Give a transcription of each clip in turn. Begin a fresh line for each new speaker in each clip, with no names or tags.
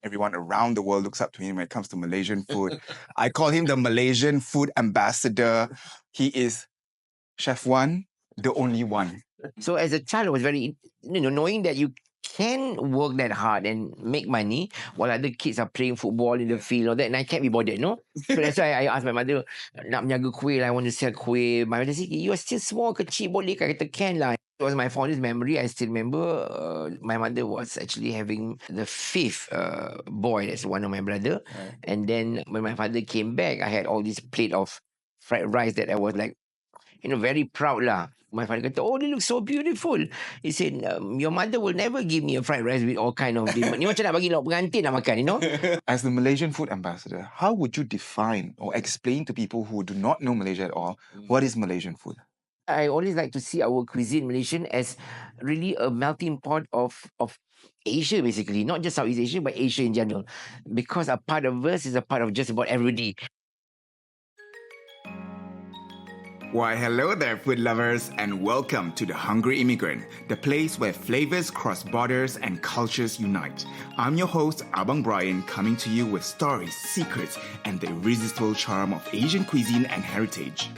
Everyone around the world looks up to him when it comes to Malaysian food. I call him the Malaysian food ambassador. He is Chef Wan, the only one.
So as a child, I was very, knowing that you can work that hard and make money while other kids are playing football in the field or that, and I can't be bothered, no? So that's why I asked my mother, nak menjaga kuih lah, I want to sell kuih. My mother said, you are still small, kecil, boleh kah? Kata, can lah. It was my fondest memory. I still remember my mother was actually having the fifth boy, that's one of my brother. And then when my father came back, I had all this plate of fried rice that I was like, very proud lah. My father kata, oh, they look so beautiful. He said, your mother will never give me a fried rice with all kind of... Ni macam nak bagi lauk pengantin nak makan,
As the Malaysian food ambassador, how would you define or explain to people who do not know Malaysia at all, what is Malaysian food?
I always like to see our cuisine, Malaysian, as really a melting pot of Asia, basically. Not just Southeast Asia, but Asia in general. Because a part of us is a part of just about everybody.
Why, hello there, food lovers, and welcome to The Hungry Immigrant, the place where flavors cross borders and cultures unite. I'm your host, Abang Brian, coming to you with stories, secrets, and the irresistible charm of Asian cuisine and heritage.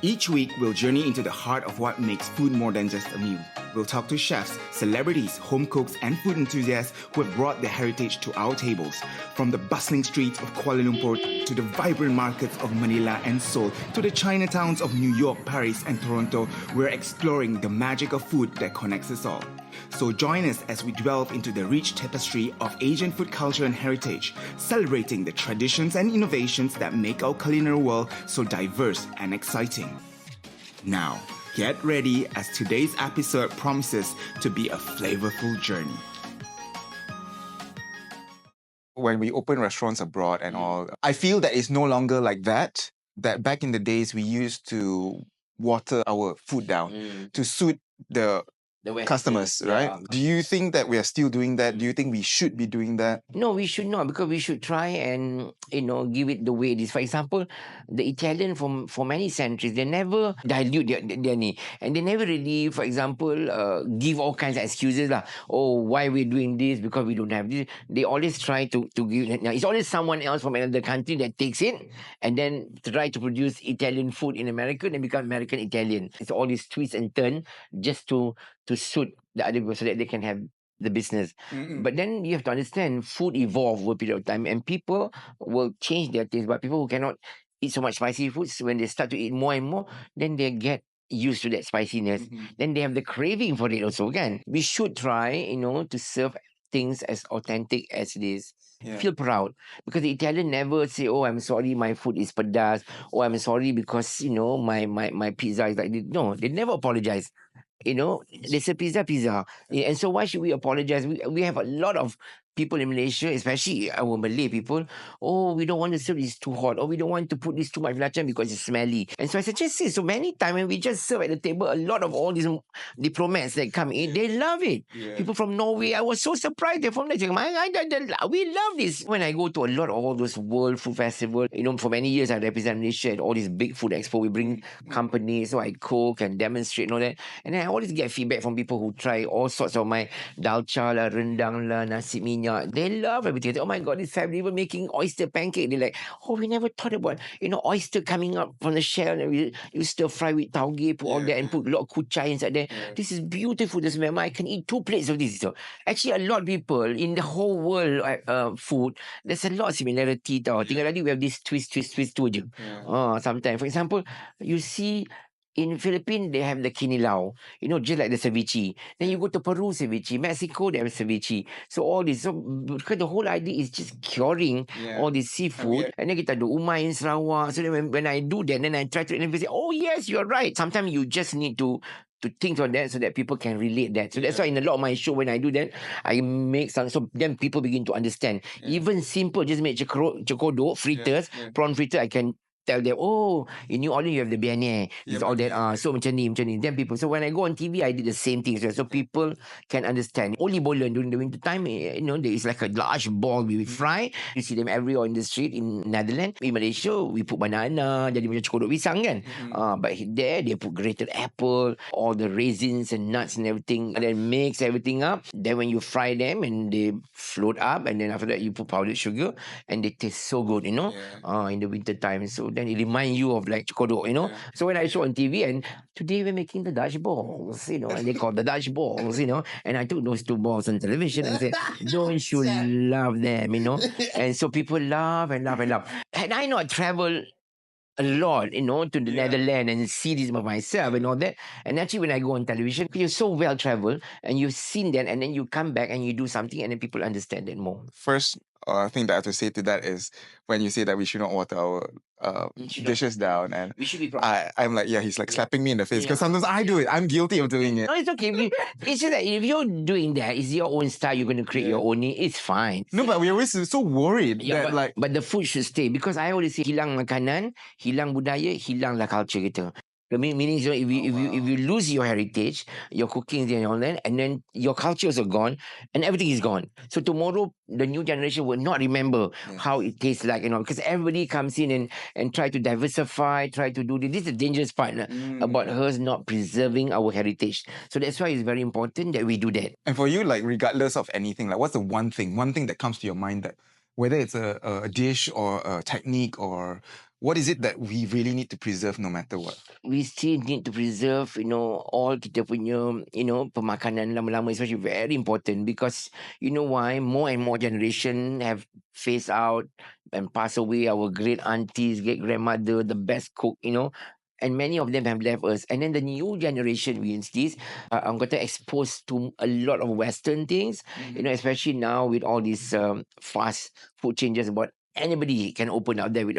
Each week, we'll journey into the heart of what makes food more than just a meal. We'll talk to chefs, celebrities, home cooks, and food enthusiasts who have brought their heritage to our tables. From the bustling streets of Kuala Lumpur to the vibrant markets of Manila and Seoul to the Chinatowns of New York, Paris, and Toronto, we're exploring the magic of food that connects us all. So join us as we delve into the rich tapestry of Asian food culture and heritage, celebrating the traditions and innovations that make our culinary world so diverse and exciting. Now, get ready as today's episode promises to be a flavorful journey. When we open restaurants abroad and all, I feel that it's no longer like that. That back in the days, we used to water our food down to suit the customers, right?
Yeah.
Do you think that we are still doing that? Do you think we should be doing that?
No, we should not, because we should try and, give it the way it is. For example, the Italian for many centuries, they never dilute their need. And they never really, for example, give all kinds of excuses. Oh, why we're doing this? Because we don't have this. They always try to give... It's always someone else from another country that takes it and then try to produce Italian food in America and become American Italian. It's all this twist and turn just to suit the other people so that they can have the business. But then you have to understand, food evolves over a period of time and people will change their taste. But people who cannot eat so much spicy foods, when they start to eat more and more, then they get used to that spiciness. Then they have the craving for it also, again. We should try, to serve things as authentic as it is. Yeah. Feel proud, because the Italian never say, oh, I'm sorry, my food is pedas, or I'm sorry because, my pizza is like this. No, they never apologize. They say pizza. Yeah, and so why should we apologize? We have a lot of people in Malaysia, especially our Malay people. Oh, we don't want to serve this too hot. Or we don't want to put this too much belacan because it's smelly. And so I suggest this. So many times when we just serve at the table, a lot of all these diplomats that come in, they love it. Yeah. People from Norway, I was so surprised. They're from there. We love this. When I go to a lot of all those world food festivals, for many years I represent Malaysia at all these big food expo. We bring companies, so I cook and demonstrate and all that. And then I always get feedback from people who try all sorts of my dalcha lah, rendang lah, nasi minyak. They love everything. Oh my God, this family even making oyster pancake. They're like, oh, we never thought about, oyster coming up from the shell and you stir fry with tauge, put all that and put a lot of kuchai inside there. Yeah. This is beautiful. This memang I can eat 2 plates of this. So actually, a lot of people in the whole world food, there's a lot of similarity. Tinggal lagi we have this twist tu je. Sometimes, for example, you see in Philippines, they have the kinilaw, just like the ceviche. Then you go to Peru, ceviche. Mexico, they have ceviche. So all this, because the whole idea is just curing all this seafood. And then kita do umai in Sarawak. So then when I do that, then I try to, and they say, oh yes, you're right. Sometimes you just need to think on that so that people can relate that. So that's why in a lot of my show, when I do that, I make some, so then people begin to understand. Even simple, just make chokodok, fritters, prawn fritter, I can tell them, oh, in New Orleans you have the bianier. It's all that. So macam ni. Then people. So when I go on TV, I did the same thing. So people can understand. Oli bolen during the winter time, there is like a large ball we fry. You see them everywhere on the street in Netherlands. In Malaysia, we put banana, jadi macam cokodok pisang kan. But there, they put grated apple, all the raisins and nuts and everything, and then mix everything up. Then when you fry them and they float up, and then after that you put powdered sugar, and they taste so good, in the winter time. So then it reminds you of like chokodok, So when I saw on TV, and today we're making the Dutch balls, and they call the Dutch balls, and I took those two balls on television and said, don't you love them, And so people laugh and laugh and laugh. And I know I travel a lot, to the Netherlands and see this by myself and all that. And actually, when I go on television, you're so well traveled and you've seen that, and then you come back and you do something, and then people understand it more.
First thing that I have to say to that is when you say that we should not water our dishes down, and
We should be proud.
I'm like, he's like slapping me in the face because sometimes I do it. I'm guilty of doing it.
No, it's okay. It's just that if you're doing that, it's your own style. You're going to create your own. It's fine.
No, but we're always so worried that
but the food should stay, because I always say hilang makanan, hilang budaya, hilanglah culture kita. Meaning, if you lose your heritage, your cooking and all that, and then your culture is gone, and everything is gone. So tomorrow, the new generation will not remember how it tastes like, because everybody comes in and try to diversify, try to do this. This is the dangerous part about us not preserving our heritage. So that's why it's very important that we do that.
And for you, like regardless of anything, like what's the one thing that comes to your mind, that whether it's a dish or a technique, or what is it that we really need to preserve no matter what?
We still need to preserve, all kita punya, pemakanan lama-lama, especially very important, because you know why? More and more generation have phased out and passed away. Our great aunties, great grandmother, the best cook, and many of them have left us. And then the new generation, we instead, I'm going to expose to a lot of Western things, especially now with all these fast food changes. About anybody can open up there with,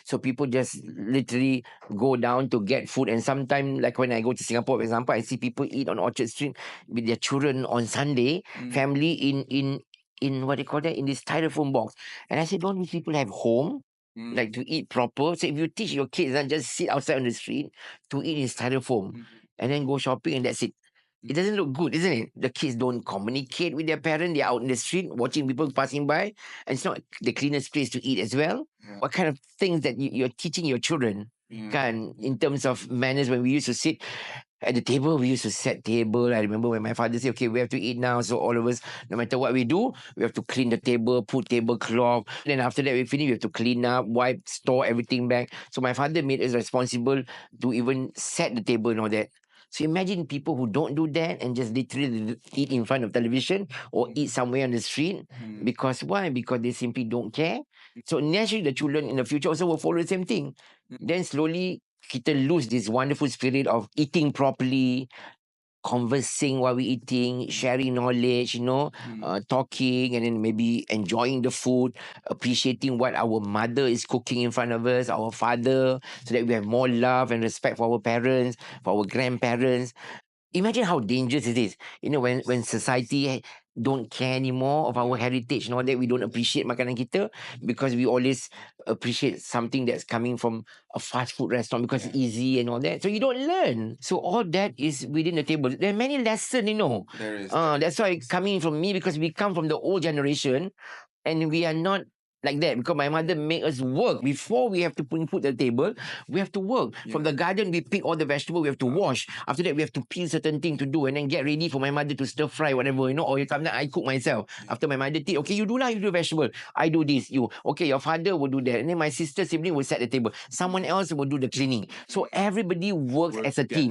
so people just literally go down to get food. And sometimes, like when I go to Singapore, for example, I see people eat on Orchard Street with their children on Sunday, family in what they call that, in this styrofoam box. And I said, don't these people have home? Like to eat proper. So if you teach your kids and just sit outside on the street to eat in styrofoam and then go shopping and that's it. It doesn't look good, isn't it? The kids don't communicate with their parents. They're out in the street watching people passing by. And it's not the cleanest place to eat as well. What kind of things that you're teaching your children in terms of manners? When we used to sit at the table, we used to set table. I remember when my father said, okay, we have to eat now. So all of us, no matter what we do, we have to clean the table, put tablecloth. Then after that, we finish, we have to clean up, wipe, store everything back. So my father made us responsible to even set the table and all that. So imagine people who don't do that and just literally eat in front of television or eat somewhere on the street. Because why? Because they simply don't care. So naturally, the children in the future also will follow the same thing. Then slowly, kita lose this wonderful spirit of eating properly, conversing while we're eating, sharing knowledge, talking, and then maybe enjoying the food, appreciating what our mother is cooking in front of us, our father, so that we have more love and respect for our parents, for our grandparents. Imagine how dangerous it is, when society don't care anymore of our heritage and all that. We don't appreciate makanan kita because we always appreciate something that's coming from a fast food restaurant because it's easy and all that. So you don't learn. So all that is within the table. There are many lessons,
There is.
That's why coming from me, because we come from the old generation and we are not like that, because my mother made us work. Before we have to bring food to the table, we have to work. From the garden, we pick all the vegetables, we have to wash. After that, we have to peel certain things to do and then get ready for my mother to stir fry, whatever, or sometimes I cook myself. After my mother did, okay, you do vegetable. I do this, okay, your father will do that. And then my sister sibling will set the table. Someone else will do the cleaning. So everybody works as a team.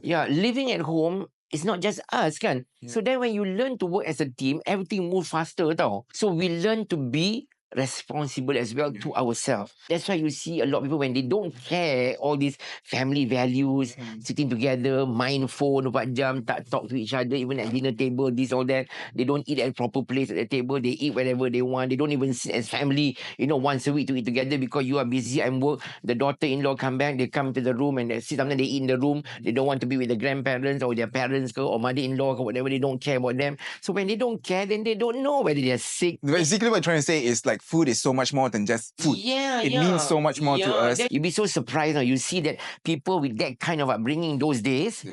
Living at home, it's not just us, kan? So then when you learn to work as a team, everything moves faster, tau. So we learn to be responsible as well to ourselves. That's why you see a lot of people, when they don't care all these family values, sitting together, mindful, 24 jam, tak talk to each other, even at dinner table, this, all that. They don't eat at a proper place at the table. They eat wherever they want. They don't even sit as family, once a week to eat together because you are busy and work. The daughter-in-law come back, they come to the room and they sit. Sometimes they eat in the room. They don't want to be with the grandparents or their parents or mother-in-law or whatever. They don't care about them. So when they don't care, then they don't know whether they are sick.
Basically, what you're trying to say is like food is so much more than just food.
Yeah,
It means so much more to us.
You'd be so surprised now. You see that people with that kind of upbringing those days,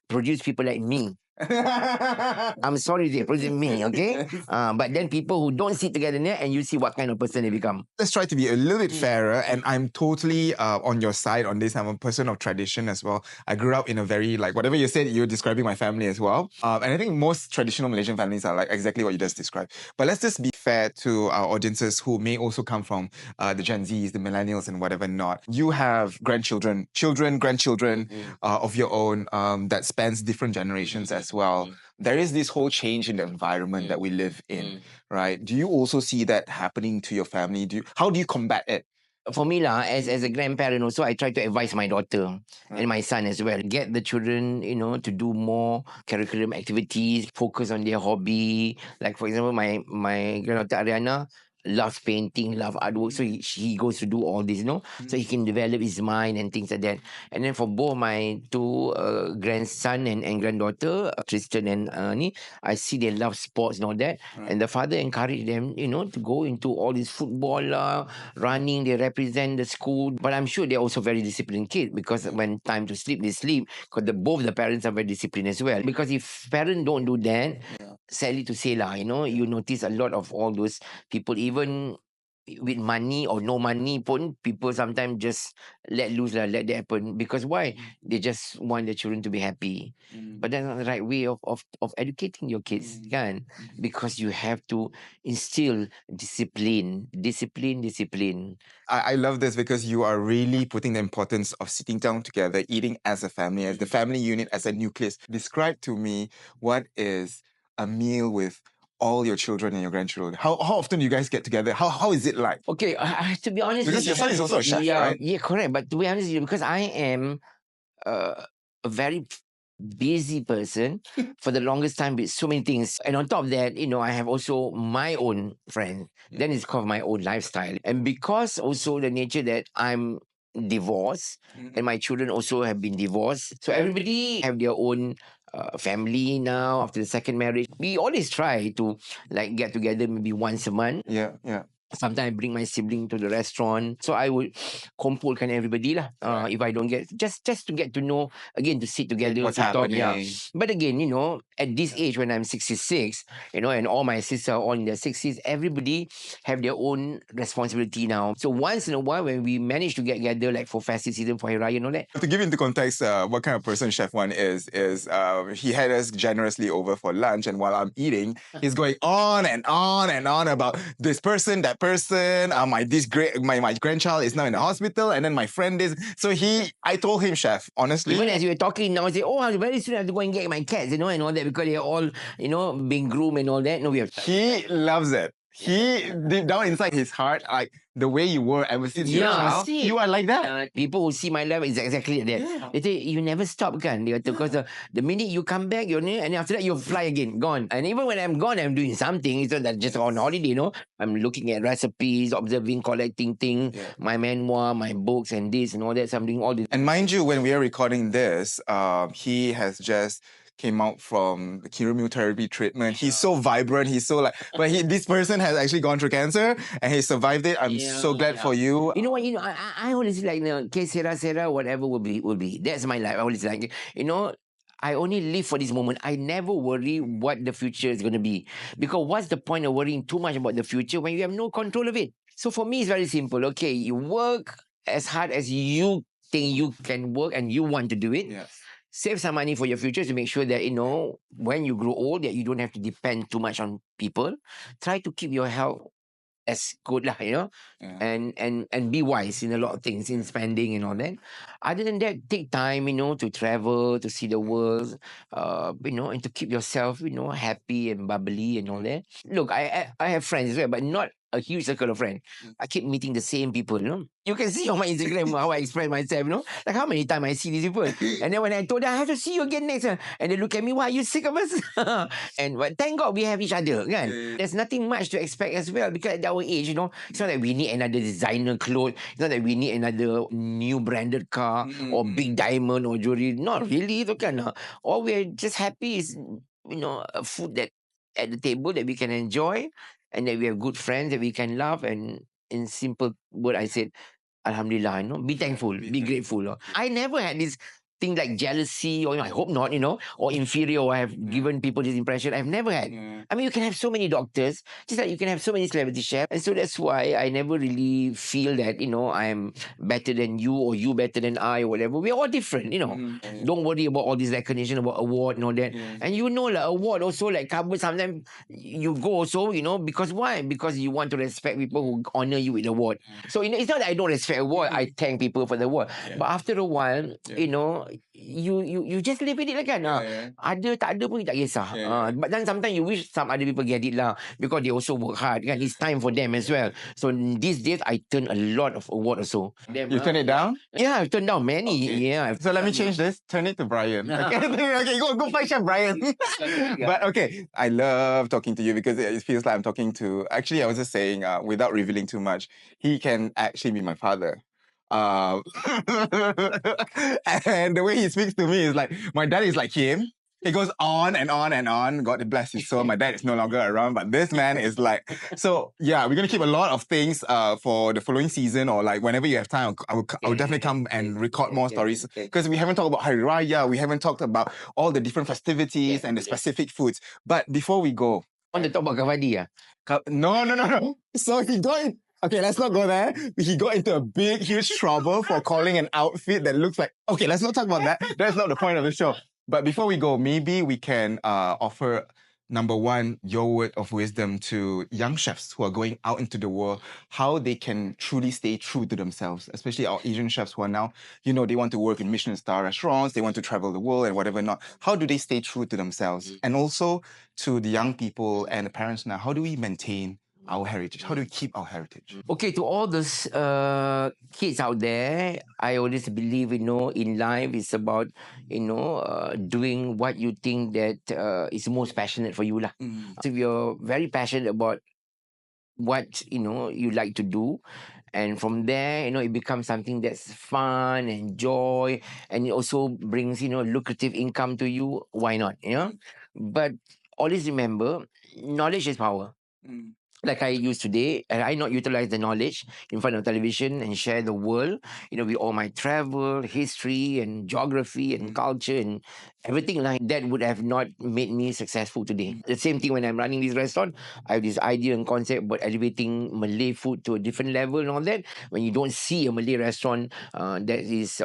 produce people like me. I'm sorry they produce me, okay? But then people who don't sit together there, and you see what kind of person they become.
Let's try to be a little bit fairer, and I'm totally on your side on this. I'm a person of tradition as well. I grew up in a very, like, whatever you said, you're describing my family as well. And I think most traditional Malaysian families are like exactly what you just described. But let's just be fair to our audiences who may also come from the Gen Zs, the millennials, and whatever not. You have grandchildren, grandchildren of your own that spans different generations as well. There is this whole change in the environment that we live in, right? Do you also see that happening to your family? How do you combat it?
For me as a grandparent also, I try to advise my daughter and my son as well. Get the children, to do more curriculum activities, focus on their hobby. Like for example, my granddaughter Ariana loves painting, loves artwork. So he goes to do all this, so he can develop his mind and things like that. And then for both my two grandson and granddaughter, Tristan and I see they love sports and all that. And the father encouraged them, to go into all this football, running. They represent the school. But I'm sure they're also very disciplined kids, because when time to sleep, they sleep. Because both the parents are very disciplined as well. Because if parents don't do that, sadly to say you notice a lot of all those people, even with money or no money pun, people sometimes just let loose let that happen. Because why? They just want their children to be happy. But that's not the right way of educating your kids, kan? Because you have to instill discipline.
I love this because you are really putting the importance of sitting down together, eating as a family, as the family unit, as a nucleus. Describe to me what is a meal with all your children and your grandchildren. How often do you guys get together? How is it like?
Okay, to be honest,
Because your son is also a chef, right?
Yeah, correct. But to be honest with you, because I am a very busy person for the longest time with so many things. And on top of that, I have also my own friends. Then it's called my own lifestyle. And because also the nature that I'm divorced and my children also have been divorced. So everybody have their own family now after the second marriage. We always try to like get together maybe once a month.
Yeah.
Sometimes I bring my sibling to the restaurant. So I would kumpulkan everybody lah. If I don't get, just to get to know, again, to sit together.
What's
to talk.
happening.
Yeah. But again, at this age when I'm 66, and all my sisters are all in their 60s, everybody have their own responsibility now. So once in a while when we manage to get together, like for festive season, for Hari Raya and all that.
To give into context what kind of person Chef Wan is he had us generously over for lunch, and while I'm eating, he's going on and on and on about this person, that person, my grandchild is now in the hospital, and then my friend is. So I told him, Chef, honestly.
Even as we were talking now, I say, very soon I have to go and get my cats, and all that, because they're all, being groomed and all that. No, we have.
He loves it. He deep down inside his heart, like the way you were ever since you're a child, you are like that.
People who see my life is exactly like that.
Yeah.
They say, you never stop, kan? Because the minute you come back, and after that you fly again, gone. And even when I'm gone, I'm doing something. It's not that just on holiday, I'm looking at recipes, observing, collecting things, my memoir, my books, and this and all that. So I'm doing all this.
And mind you, when we are recording this, he has just came out from the chemotherapy treatment. He's so vibrant. He's so but this person has actually gone through cancer and he survived it. I'm so glad for you.
You know what? I always like, que sera, whatever will be. That's my life. I always like, I only live for this moment. I never worry what the future is going to be. Because what's the point of worrying too much about the future when you have no control of it? So for me, it's very simple. Okay, you work as hard as you think you can work and you want to do it.
Yeah.
Save some money for your future to make sure that, when you grow old, that you don't have to depend too much on people. Try to keep your health as good lah, and be wise in a lot of things, in spending and all that. Other than that, take time, to travel, to see the world, and to keep yourself, happy and bubbly and all that. Look, I have friends as well, but not a huge circle of friends. I keep meeting the same people, You can see on my Instagram how I express myself, Like how many times I see these people. And then when I told them, I have to see you again next time. And they look at me, why are you sick of us? But thank God we have each other, kan? There's nothing much to expect as well, because at our age, it's not that we need another designer clothes. It's not that we need another new branded car or big diamond or jewelry. Not really, kan? All we're just happy is, a food that at the table that we can enjoy. and that we have good friends that we can love. And in simple word, I said, Alhamdulillah, be thankful, be grateful. I never had this thing like jealousy, or I hope not, or inferior, or I have given people this impression. I've never had. I mean, you can have so many doctors, just like you can have so many celebrity chefs. And so that's why I never really feel that, I'm better than you or you better than I or whatever. We're all different, Don't worry about all this recognition, about award and all that. And like award also like cover sometimes you go also, because why? Because you want to respect people who honor you with award. So, it's not that I don't respect award. I thank people for the award. But after a while, you just live with it lah kan. Ada tak ada pun tak kisah. But then sometimes you wish some other people get it lah, because they also work hard kan. It's time for them as well. So these days I turn a lot of award also.
You turn it down?
Yeah, I've turned down many.
Okay.
Yeah.
So let me change this. Turn it to Brian. Okay, go find Chef Brian. But okay, I love talking to you because it feels like I'm talking to. Actually, I was just saying, without revealing too much, he can actually be my father. And the way he speaks to me is like my dad is like him. He goes on and on and on. God bless his soul. My dad is no longer around, but this man is like. So yeah, we're gonna keep a lot of things for the following season, or like whenever you have time, I will definitely come and record more stories, because we haven't talked about Hari Raya. We haven't talked about all the different festivities and the specific foods. But before we go,
on the top of Kavadi,
no. So he got in. Okay, let's not go there. He got into a big, huge trouble for calling an outfit that looks like. Okay, let's not talk about that. That's not the point of the show. But before we go, maybe we can offer, number one, your word of wisdom to young chefs who are going out into the world, how they can truly stay true to themselves, especially our Asian chefs who are now, they want to work in Michelin star restaurants, they want to travel the world and whatever not. How do they stay true to themselves? And also to the young people and the parents now, how do we maintain our heritage? How do we keep our heritage?
Okay, to all those kids out there, I always believe, in life it's about, doing what you think that is most passionate for you lah. So if you're very passionate about what, you like to do, and from there, it becomes something that's fun and joy, and it also brings, lucrative income to you, why not, But always remember, knowledge is power. Like I use today, and I not utilize the knowledge in front of television and share the world, with all my travel, history, and geography, and culture, and everything like that would have not made me successful today. The same thing when I'm running this restaurant, I have this idea and concept about elevating Malay food to a different level and all that. When you don't see a Malay restaurant that is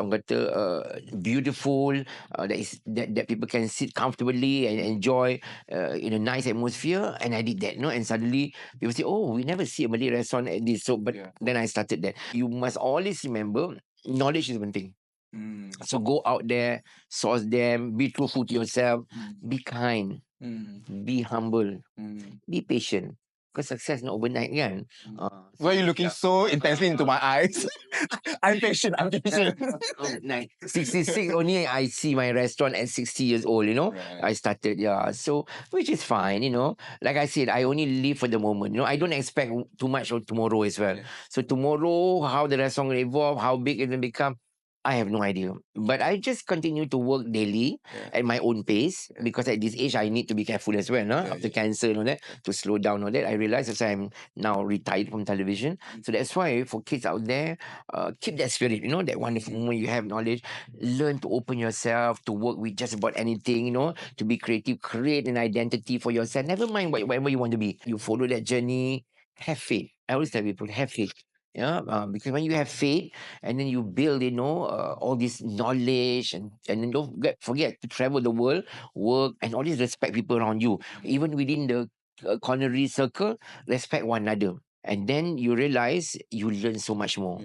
beautiful, that people can sit comfortably and enjoy in a nice atmosphere, and I did that, and suddenly people say, oh, we never see a Malay restaurant at this. So, but then I started that. You must always remember, knowledge is one thing. So go out there, source them, be truthful to yourself, be kind, be humble, be patient. Because success not overnight, kan?
Why are you looking so intensely into my eyes? I'm patient.
66 only I see my restaurant at 60 years old,
Right.
I started, so which is fine, like I said, I only live for the moment, I don't expect too much of tomorrow as well. So tomorrow, how the restaurant will evolve, how big it will become, I have no idea. But I just continue to work daily at my own pace, because at this age, I need to be careful as well, after cancer and all that, to slow down all that. I realize as I'm now retired from television. So that's why for kids out there, keep that spirit, that wonderful moment you have knowledge. Learn to open yourself, to work with just about anything, to be creative, create an identity for yourself. Never mind whatever you want to be. You follow that journey, have faith. I always tell people, have faith. Because when you have faith and then you build, all this knowledge, and then don't forget to travel the world, work, and always respect people around you. Even within the culinary circle, respect one another. And then you realize you learn so much more.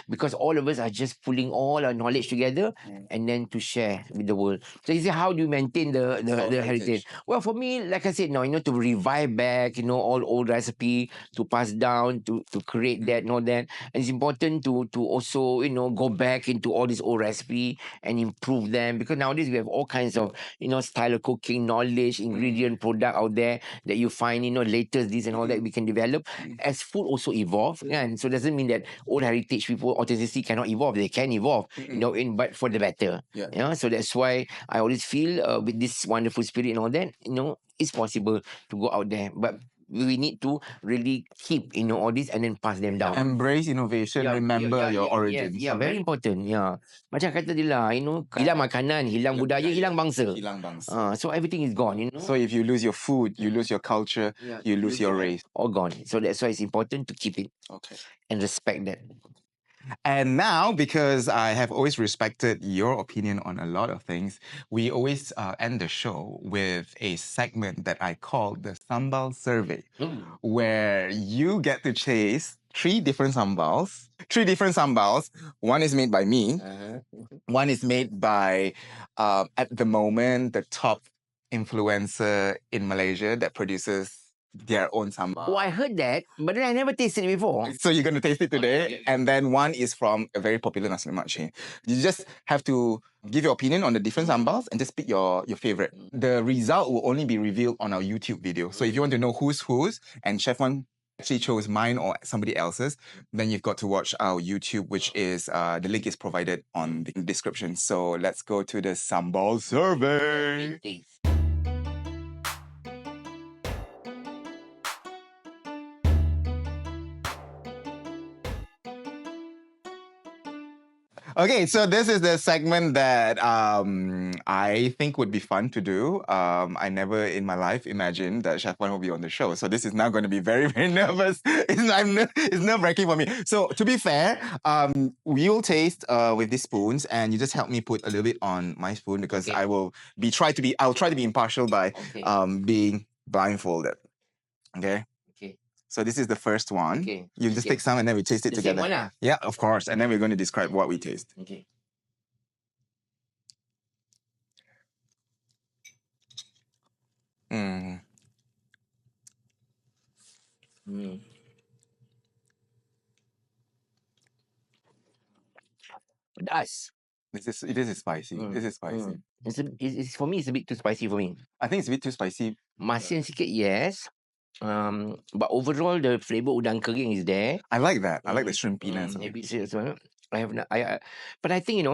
Because all of us are just pulling all our knowledge together and then to share with the world. So you say, how do you maintain the heritage? Well, for me, like I said, now, to revive back, all old recipe, to pass down, to create that and all that. And it's important to also, go back into all these old recipe and improve them. Because nowadays we have all kinds of, style of cooking, knowledge, ingredient, product out there that you find, latest this and all that we can develop. As food also evolve, and so doesn't mean that old heritage people authenticity cannot evolve. They can evolve, but for the better. So that's why I always feel with this wonderful spirit and all that, it's possible to go out there. But we need to really keep, all this and then pass them down.
Embrace innovation, remember your origins.
Yeah, very important. Yeah. Macam kata dia lah, hilang makanan, hilang budaya, hilang bangsa.
Hilang bangsa.
So everything is gone,
So if you lose your food, you lose your culture, you lose your race.
All gone. So that's why it's important to keep it
Okay.
and respect that.
And now, because I have always respected your opinion on a lot of things, we always end the show with a segment that I call the Sambal Survey, where you get to chase three different sambals. One is made by me. One is made by, at the moment, the top influencer in Malaysia that produces their own sambal.
Oh, I heard that, but then I never tasted it before.
So you're going to taste it today. And then one is from a very popular nasi lemak chain. You just have to give your opinion on the different sambals and just pick your favorite. The result will only be revealed on our YouTube video. So if you want to know who's, and Chef Wan actually chose mine or somebody else's, then you've got to watch our YouTube, which is, the link is provided on the description. So let's go to the Sambal Survey. Okay, so this is the segment that I think would be fun to do. I never in my life imagined that Chef Wan will be on the show. So this is now going to be very, very nervous. It's nerve-wracking for me. So to be fair, we'll taste with these spoons, and you just help me put a little bit on my spoon because I'll try to be impartial by being blindfolded. Okay. So this is the first one.
Okay.
You just take some and then we taste it together.
Same one,
Yeah, of course. And then we're going to describe what we taste.
Okay. That's.
This is spicy. This is spicy.
It's for me, it's a bit too spicy for me.
I think it's a bit too spicy.
Masin sikit, yes. But overall, the flavor udang kering is there.
I like that. I like the shrimpiness.
Maybe as well. But I think,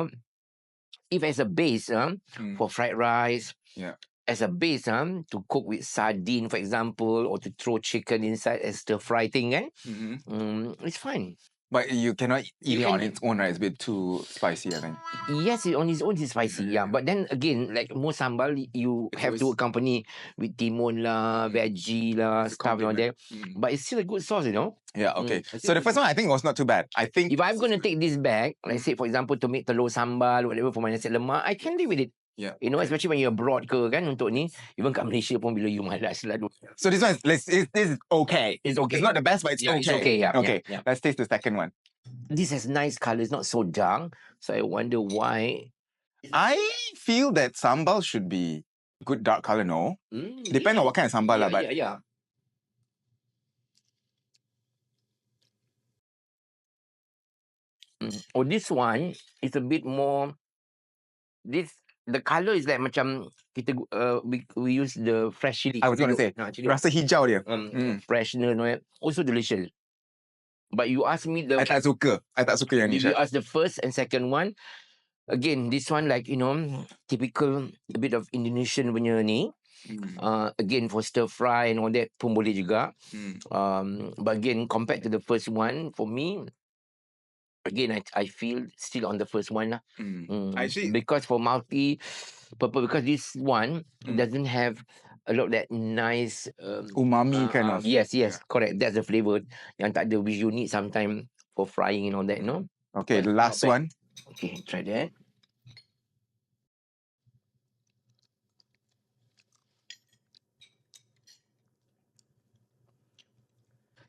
if as a base for fried rice, as a base to cook with sardine, for example, or to throw chicken inside as the fry thing, it's fine.
But you cannot eat it on its own, right? It's a bit too spicy, I think.
Yes, on its own it's spicy, yeah. But then again, like most sambal, you have to accompany with timun lah, veggie lah, stuff on there. But it's still a good sauce,
Yeah, okay. So the first one I think was not too bad. I think
if I'm going to take this back, let's say for example to make telur sambal, whatever for my nasi lemak, I can live with it.
Yeah.
Especially when you're abroad ke kan untuk ni, even kat Malaysia pun bila you malas lah.
So this one this is okay.
It's okay.
It's not the best, but it's okay.
It's okay, yeah.
Okay.
Yeah.
Let's taste the second one.
This has nice colours, not so dark. So I wonder why.
I feel that sambal should be good dark colour, no? Depends on what kind of sambal lah, but
yeah. Oh, this one is a bit more. The colour is like macam kita we use the fresh chili.
I was going to say rasa hijau dia.
Freshness, also delicious. But you ask me
I tak suka yang ni.
If you ask the first and second one, again this one like typical a bit of Indonesian punya ni. Again for stir fry and all that pun boleh juga. But again compared to the first one, for me, again I feel still on the first one lah.
Actually,
because for multi-purpose, because this one doesn't have a lot of that nice
umami kind of.
Yes, correct. That's the flavour yang tak ada, which you need some time for frying and all that,
Okay, the last one.
Okay, try that.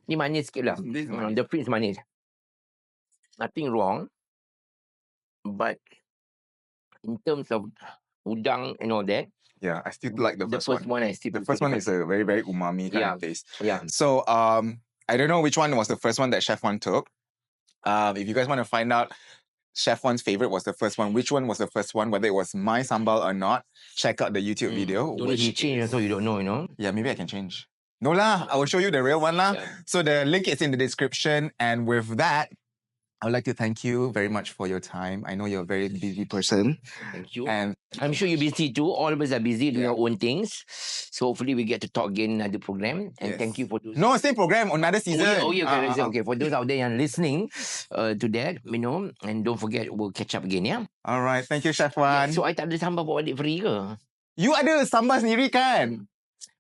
Ni manis sikit lah. The fruit is manis. Nothing wrong. But in terms of udang and all that,
yeah, I still like the first one. The first one is a very, very umami kind of taste.
Yeah.
So I don't know which one was the first one that Chef Wan took. If you guys want to find out Chef Wan's favorite was the first one, which one was the first one, whether it was my sambal or not, check out the YouTube video.
Don't you change so you don't know,
Yeah, maybe I can change. No lah, I will show you the real one lah.
Yeah.
So the link is in the description, and with that, I would like to thank you very much for your time. I know you're a very busy person.
Thank you.
And
I'm sure you're busy too. All of us are busy doing
Yeah.
our own things. So hopefully we get to talk again in another program. And thank you for those.
No, same program, another season.
Okay, okay. For those out there and listening to that, and don't forget, we'll catch up again, yeah?
All right, thank you, Chef
Yeah,
Wan.
so I tak ada sambal bawa adik free ke?
You ada sambal sendiri kan?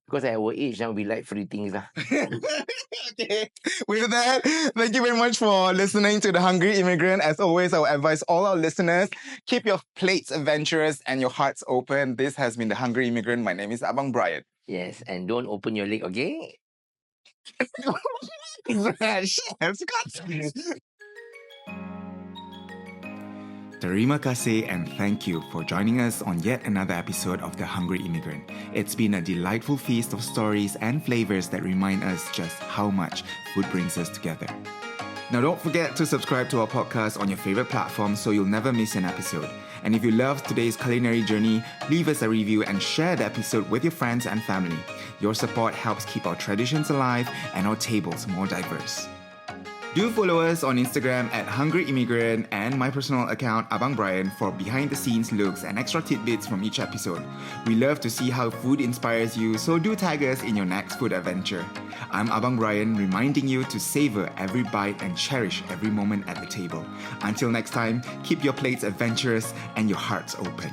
Because at our age now, we like free things lah.
Okay. With that, thank you very much for listening to The Hungry Immigrant. As always, I will advise all our listeners, keep your plates adventurous and your hearts open. This has been The Hungry Immigrant. My name is Abang Brian.
Yes, and don't open your leg, okay?
Terima kasih and thank you for joining us on yet another episode of The Hungry Immigrant. It's been a delightful feast of stories and flavors that remind us just how much food brings us together. Now don't forget to subscribe to our podcast on your favorite platform so you'll never miss an episode. And if you loved today's culinary journey, leave us a review and share the episode with your friends and family. Your support helps keep our traditions alive and our tables more diverse. Do follow us on Instagram at Hungry Immigrant and my personal account Abang Brian for behind-the-scenes looks and extra tidbits from each episode. We love to see how food inspires you, so do tag us in your next food adventure. I'm Abang Brian, reminding you to savor every bite and cherish every moment at the table. Until next time, keep your plates adventurous and your hearts open.